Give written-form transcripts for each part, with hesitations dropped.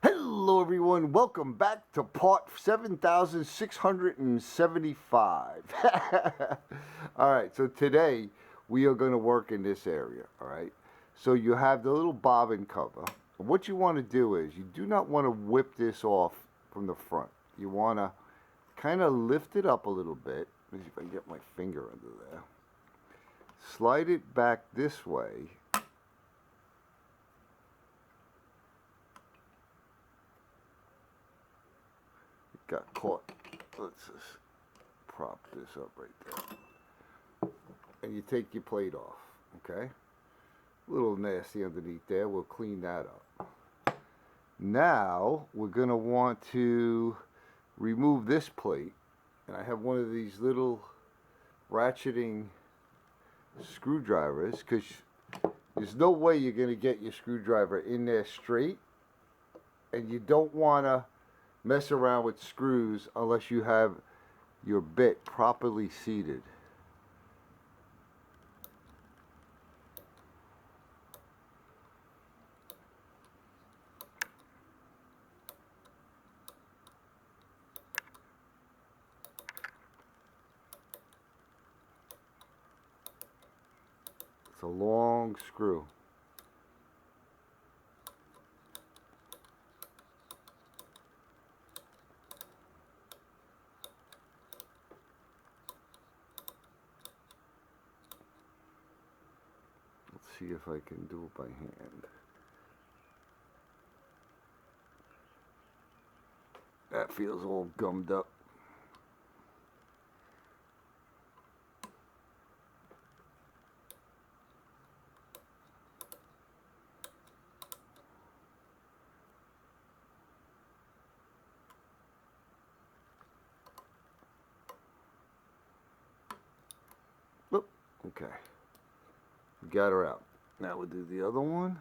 Hello everyone, welcome back to part 7675. Alright, so today we are going to work in this area, alright? So you have the little bobbin cover. What you want to do is, you do not want to whip this off from the front. You want to kind of lift it up a little bit. Let me see if I can get my finger under there. Slide it back this way. Got caught. Let's just prop this up right there. And you take your plate off, okay? A little nasty underneath there. We'll clean that up. Now, we're going to want to remove this plate. And I have one of these little ratcheting screwdrivers, because there's no way you're going to get your screwdriver in there straight. And you don't want to mess around with screws unless you have your bit properly seated. It's a long screw. See if I can do it by hand. That feels all gummed up. Oop, okay. Got her out. Now we'll do the other one.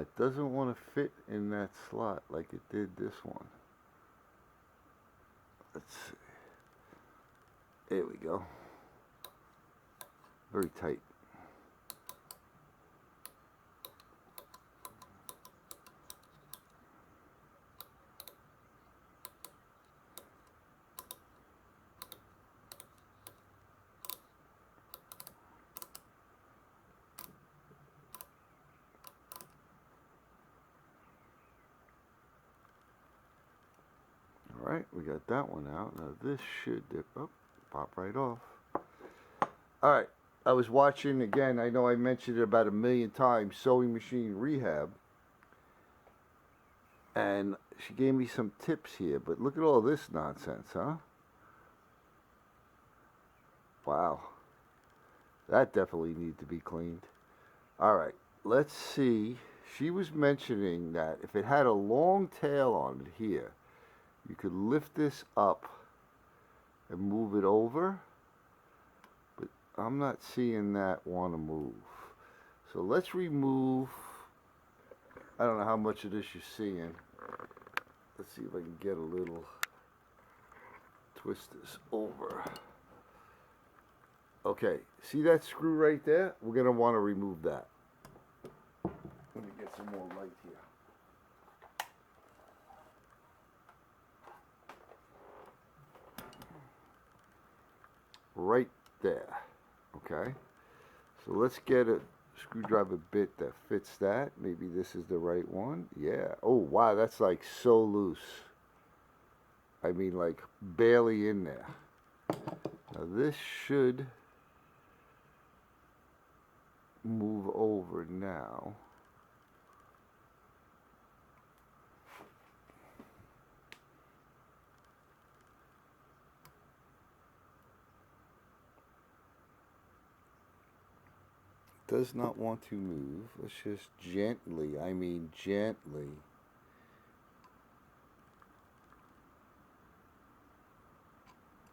It doesn't want to fit in that slot like it did this one. Let's see. There we go. Very tight. Alright, we got that one out. Now this should pop right off. Alright, I was watching again, I know I mentioned it about 1,000,000 times, Sewing Machine Rehab. And she gave me some tips here, but look at all this nonsense, huh? Wow. That definitely needs to be cleaned. Alright, let's see. She was mentioning that if it had a long tail on it here, you could lift this up and move it over, but I'm not seeing that want to move. So let's remove, I don't know how much of this you're seeing. Let's see if I can get a little, twist this over. Okay, see that screw right there? We're going to want to remove that. Let me get some more light here. Right there, okay? So let's get a screwdriver bit that fits that. Maybe this is the right one. Yeah. Oh, wow, that's like so loose. I mean, like barely in there. Now this should move over now. Does not want to move. Let's just gently, I mean gently.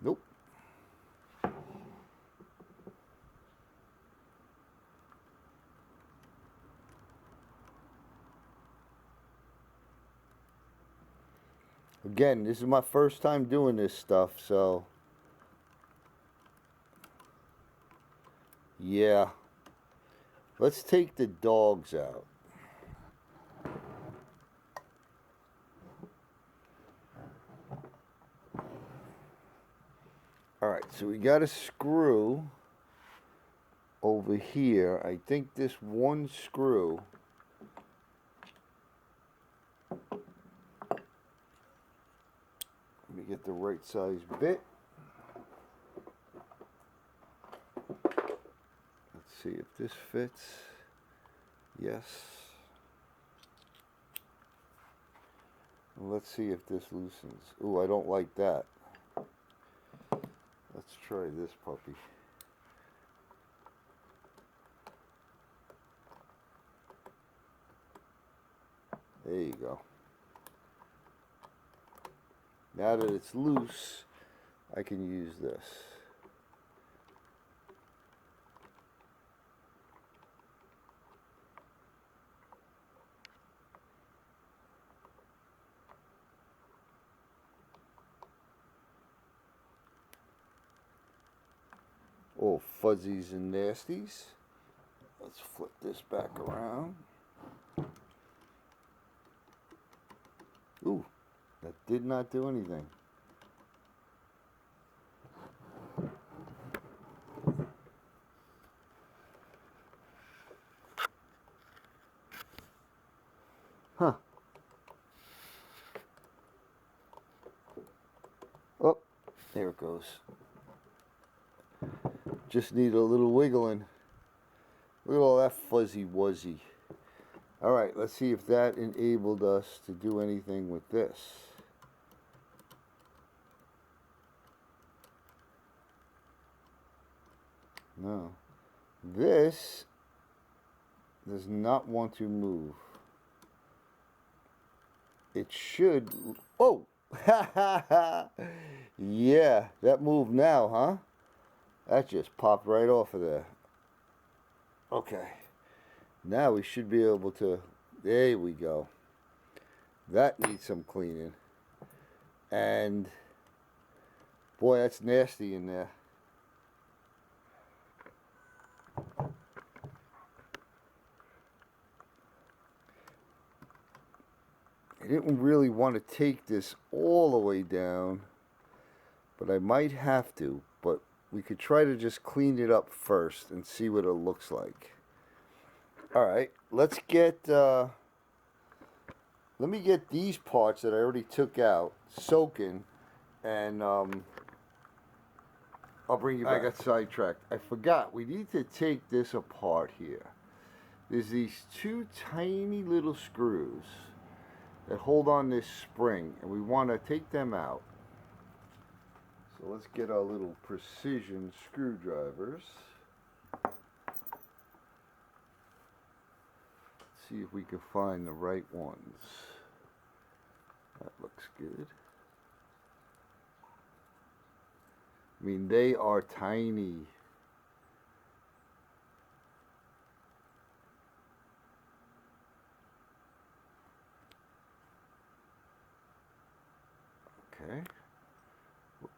Nope. Again, this is my first time doing this stuff, so yeah. Let's take the dogs out. Alright, so we got a screw over here. I think this one screw let me get the right size bit. Let's see if this fits. Yes. Let's see if this loosens. Ooh, I don't like that. Let's try this puppy. There you go. Now that it's loose, I can use this. Oh, fuzzies and nasties. Let's flip this back around. Ooh, that did not do anything. Huh. Oh, there it goes. Just need a little wiggling. Look at all that fuzzy wuzzy. Alright, let's see if that enabled us to do anything with this. No. This does not want to move. It should... Oh! Yeah, that moved now, huh? That just popped right off of there. Okay. Now we should be able to... There we go. That needs some cleaning. And... Boy, that's nasty in there. I didn't really want to take this all the way down, but I might have to. But we could try to just clean it up first and see what it looks like. Alright, let's get, let me get these parts that I already took out soaking, and I'll bring you back. I got sidetracked. I forgot, we need to take this apart here. There's these two tiny little screws that hold on this spring, and we want to take them out. So let's get our little precision screwdrivers. See if we can find the right ones. That looks good. I mean, they are tiny. Okay. Whoops.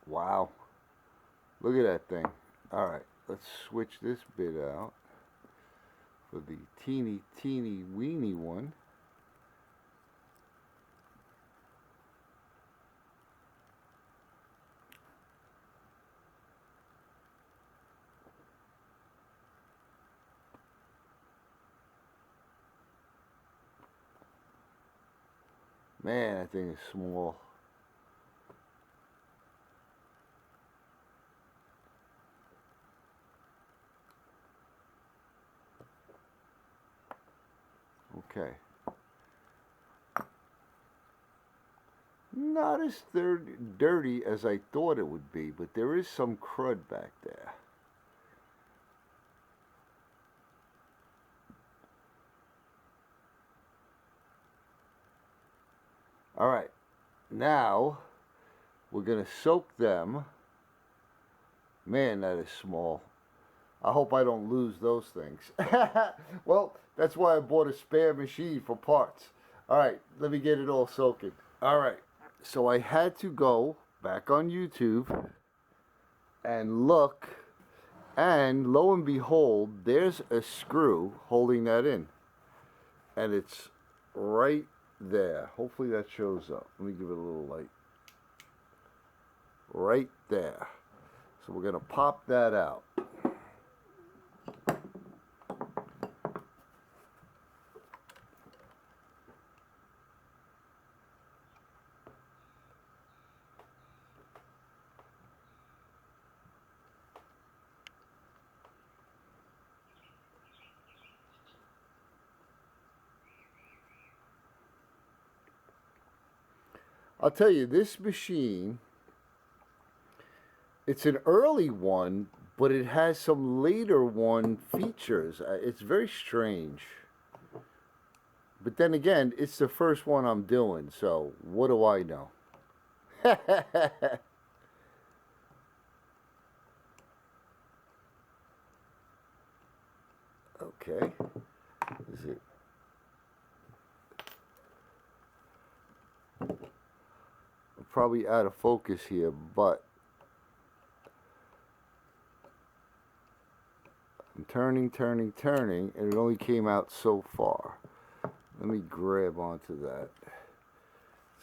Wow. Look at that thing. Alright, let's switch this bit out for the teeny weeny one. Man, that thing is small. Okay. Not as dirty as I thought it would be, but there is some crud back there. All right, now we're gonna soak them. Man, that is small. I hope I don't lose those things. Well, that's why I bought a spare machine for parts. All right, let me get it all soaking. All right, so I had to go back on YouTube and look, and lo and behold, there's a screw holding that in. And it's right there. Hopefully that shows up. Let me give it a little light. Right there. So we're going to pop that out. I'll tell you, this machine, it's an early one, but it has some later one features. It's very strange. But then again, it's the first one I'm doing, so what do I know? Okay. Is it? I'm probably out of focus here, but I'm turning, and it only came out so far. Let me grab onto that.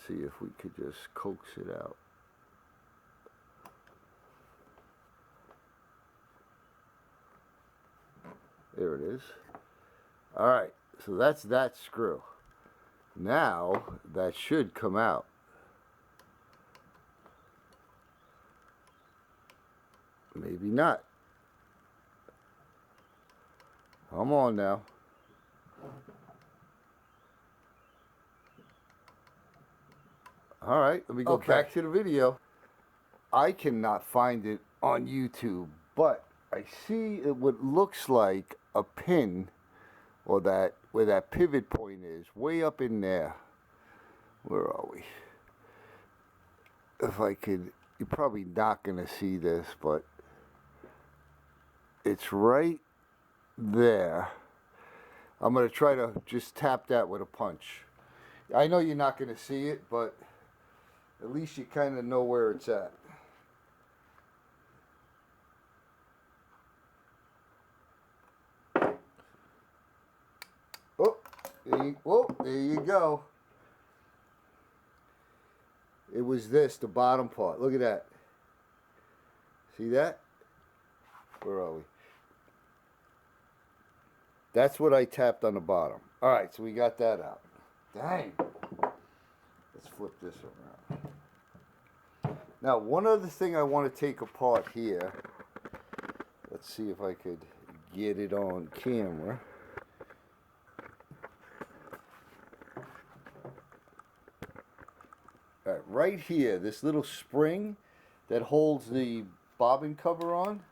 See if we could just coax it out. There it is. All right, so that's that screw. Now that should come out. Maybe not. Come on now. All right, let me go back to the video. I cannot find it on YouTube, but I see what looks like a pin, or that where that pivot point is, way up in there. Where are we? If I could, you're probably not gonna see this, but it's right there. I'm gonna try to just tap that with a punch. I know you're not gonna see it, but at least you kind of know where it's at. Oh, there you go. It was this, the bottom part. Look at that. See that? Where are we? That's what I tapped on the bottom. All right, so we got that out. Dang. Let's flip this around. Now, one other thing I want to take apart here. Let's see if I could get it on camera. All right, right here, this little spring that holds the bobbin cover on,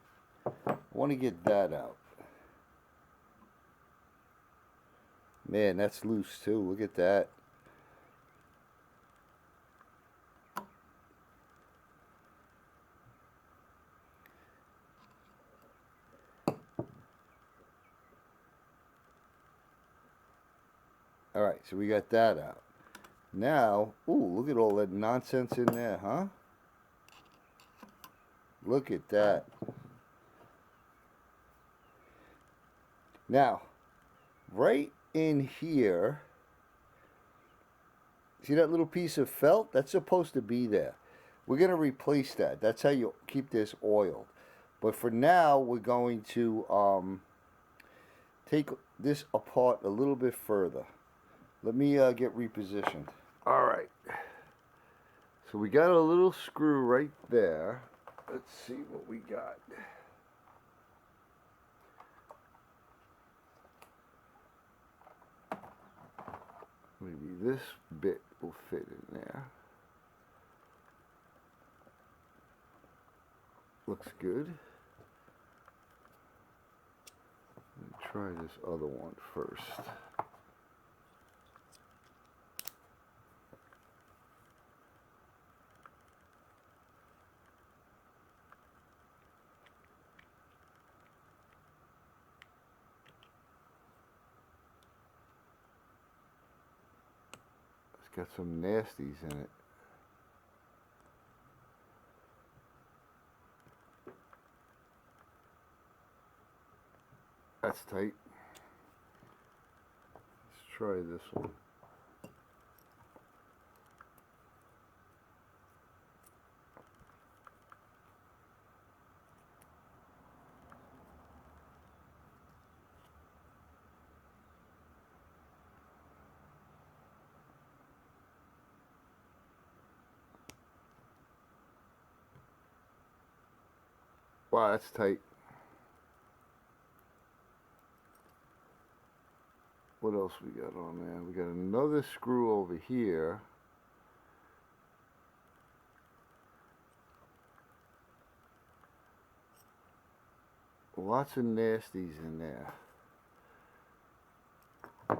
I want to get that out. Man, that's loose too. Look at that. All right, so we got that out. Now, ooh, look at all that nonsense in there, huh? Look at that. Now, right in here, see that little piece of felt? That's supposed to be there. We're going to replace that. That's how you keep this oiled. But for now, we're going to take this apart a little bit further. Let me get repositioned. All right. So we got a little screw right there. Let's see what we got. Maybe this bit will fit in there. Looks good. Let me try this other one first. got some nasties in it. That's tight. Let's try this one. Wow, that's tight. What else we got on there? We got another screw over here. Lots of nasties in there. I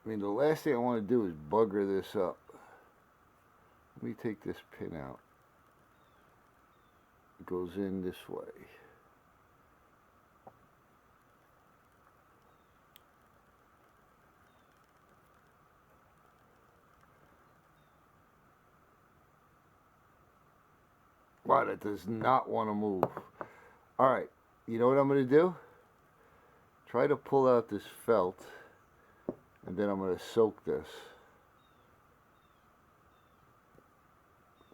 mean, the last thing I want to do is bugger this up. Let me take this pin out. It goes in this way. Wow, that does not want to move. Alright, you know what I'm going to do? Try to pull out this felt, and then I'm going to soak this.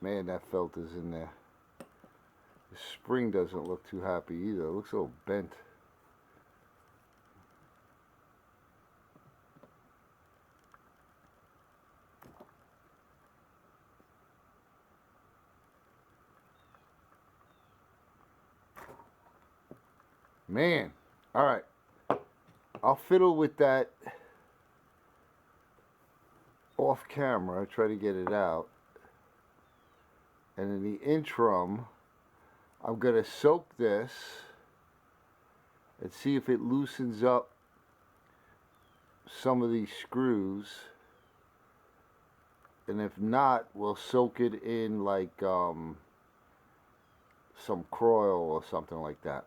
Man, that felt is in there. The spring doesn't look too happy either. It looks a little bent. Man, alright. I'll fiddle with that off camera, try to get it out. And in the interim, I'm going to soak this and see if it loosens up some of these screws. And if not, we'll soak it in like some Croil or something like that.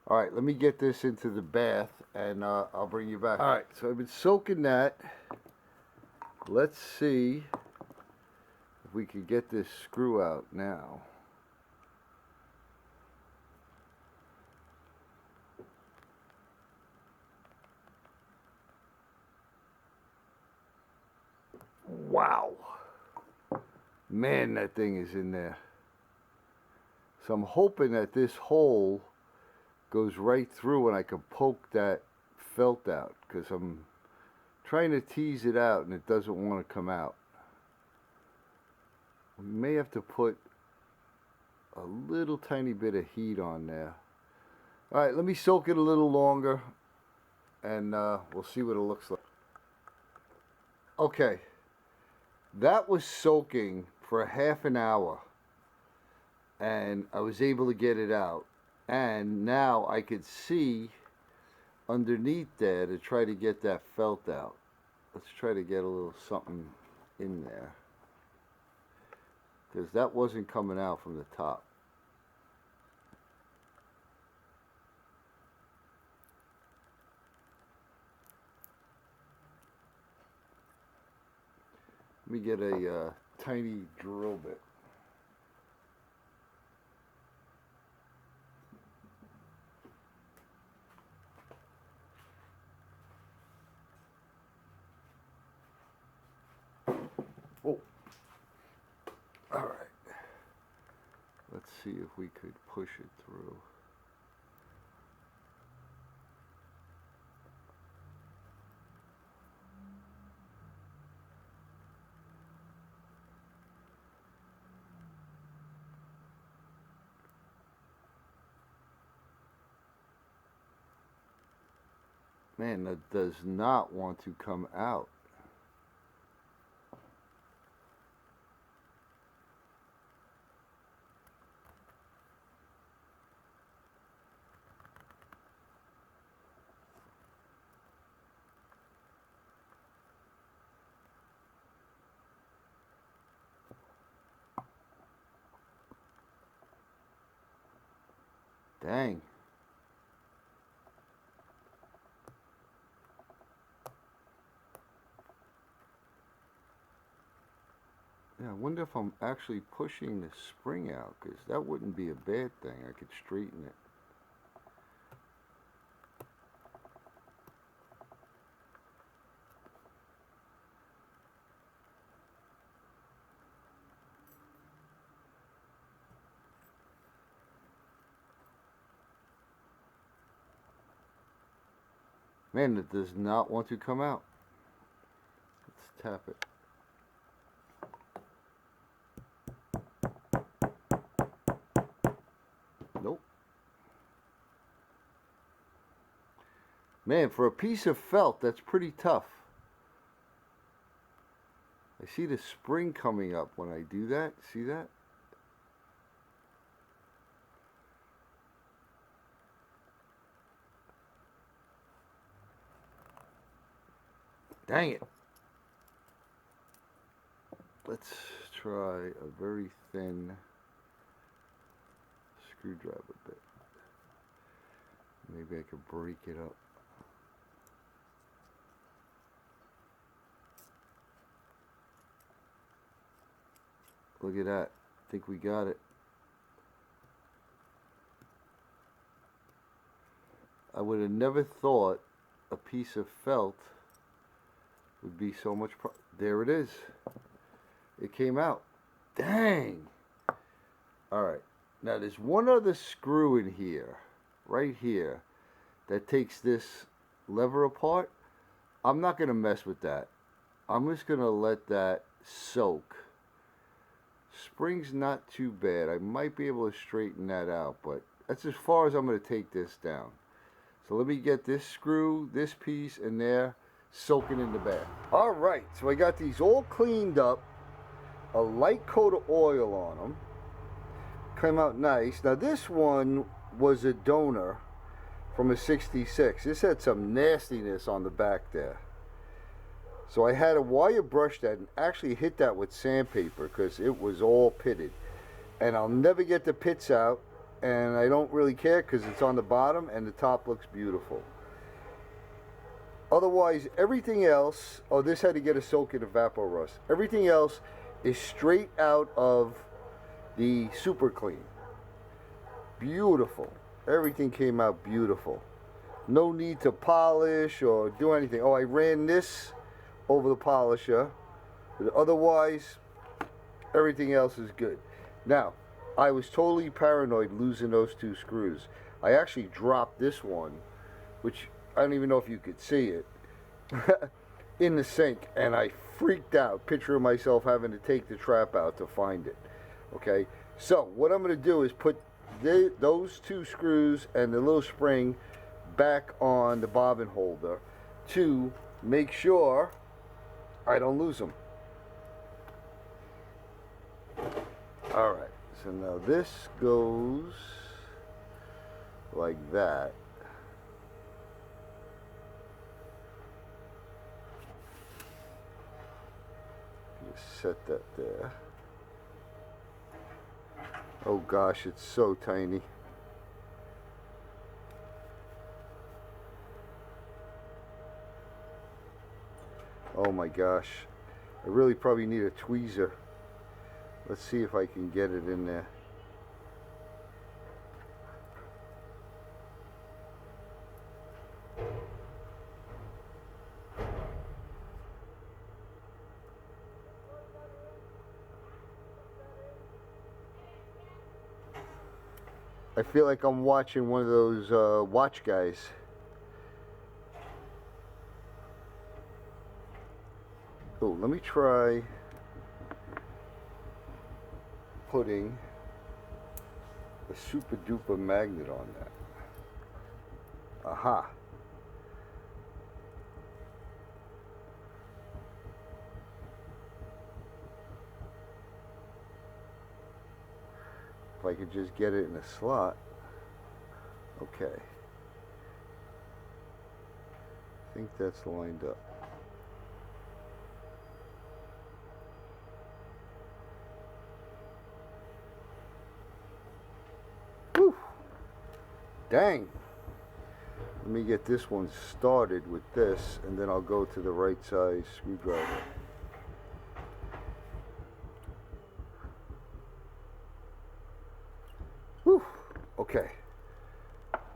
Alright, let me get this into the bath and I'll bring you back. Alright, so I've been soaking that. Let's see if we can get this screw out now. Wow. Man, that thing is in there. So I'm hoping that this hole goes right through and I can poke that felt out, because I'm trying to tease it out and it doesn't want to come out. We may have to put a little tiny bit of heat on there. Alright, let me soak it a little longer and we'll see what it looks like. Okay, that was soaking for half an hour and I was able to get it out. And now I could see underneath there to try to get that felt out. Let's try to get a little something in there, because that wasn't coming out from the top. Let me get a tiny drill bit. Oh, all right. Let's see if we could push it through. Man, that does not want to come out. Dang. Yeah, I wonder if I'm actually pushing the spring out, because that wouldn't be a bad thing. I could straighten it. Man, it does not want to come out. Let's tap it. Nope. Man, for a piece of felt, that's pretty tough. I see the spring coming up when I do that. See that? Dang it. Let's try a very thin screwdriver bit. Maybe I could break it up. Look at that. I think we got it. I would have never thought a piece of felt would be so much there it is. It came out. Dang. Alright. Now there's one other screw in here. Right here. That takes this lever apart. I'm not going to mess with that. I'm just going to let that soak. Spring's not too bad. I might be able to straighten that out, but that's as far as I'm going to take this down. So let me get this screw, this piece, and there, soaking in the bath. All right, so I got these all cleaned up, a light coat of oil on them. Came out nice. Now this one was a donor from a 66. This had some nastiness on the back there. So I had a wire brush that and actually hit that with sandpaper because it was all pitted. And I'll never get the pits out, and I don't really care because it's on the bottom and the top looks beautiful. Otherwise, everything else, oh, this had to get a soak in Evapor Rust. Everything else is straight out of the Super Clean. Beautiful. Everything came out beautiful. No need to polish or do anything. Oh, I ran this over the polisher, but otherwise everything else is good. Now, I was totally paranoid losing those two screws. I actually dropped this one, which I don't even know if you could see it, in the sink, and I freaked out, picturing myself having to take the trap out to find it. Okay, so what I'm going to do is put those two screws and the little spring back on the bobbin holder to make sure I don't lose them. Alright, so now this goes like that. Just set that there. Oh gosh, it's so tiny. Oh my gosh, I really probably need a tweezer. Let's see if I can get it in there. I feel like I'm watching one of those watch guys. Oh, let me try putting a super duper magnet on that. Aha. If I could just get it in a slot. Okay. I think that's lined up. Whew. Dang. Let me get this one started with this, and then I'll go to the right size screwdriver. Okay,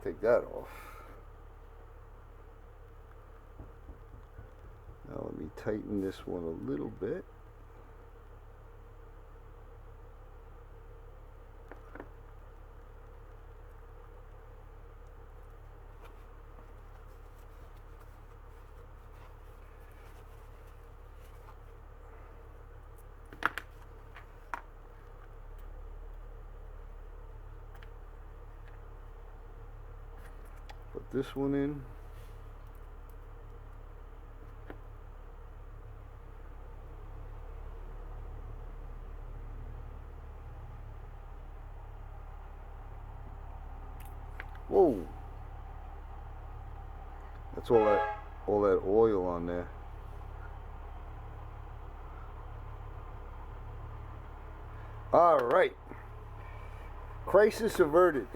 take that off. Now let me tighten this one a little bit. Put this one in. Whoa. That's all that oil on there. All right. Crisis averted.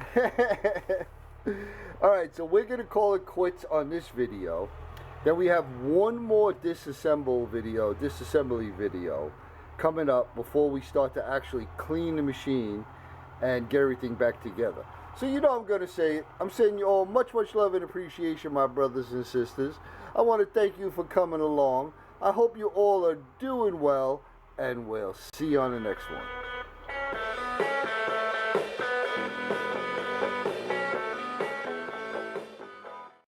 All right, so we're going to call it quits on this video. Then we have one more disassembly video coming up before we start to actually clean the machine and get everything back together. So you know I'm going to say it. I'm sending you all much, much love and appreciation, my brothers and sisters. I want to thank you for coming along. I hope you all are doing well, and we'll see you on the next one.